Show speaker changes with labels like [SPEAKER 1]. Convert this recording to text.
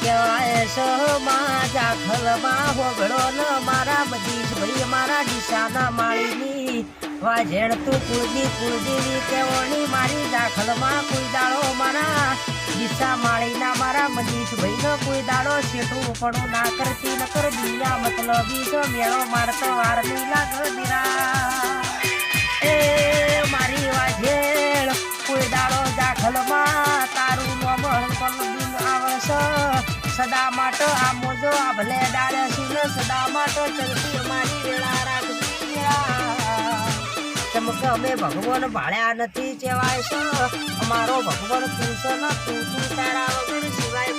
[SPEAKER 1] કેવાય સહમાં જાખલમાં હોગળો ન મારા મદીશ ભાઈ મારા ડીસાના માળીની વાજેણ તું કુળદીની કેવણી મારી જાખલમાં કોઈ દાડો મારા ડીસા માળીના મારા મદીશ ભાઈનો કોઈ દાડો શેઠું પણ ના કરતી નકર દુનિયા મતલબી જો મેળો મારતો વાર નહીં લાગ દીરા એ મારી વાજેણ કોઈ દાડો જાખલમાં તારું નોમ હળકલબીન આવશ સદા માટે આ મોજો આ ભલે ડાળે સિંહ સદા માટે ચલતી મારી વેળા રાખતી ચમક અમે ભગવાન ભાળ્યા નથી ચેવાય છે અમારો ભગવાન તું છે ને તું તારા વગર સિવાય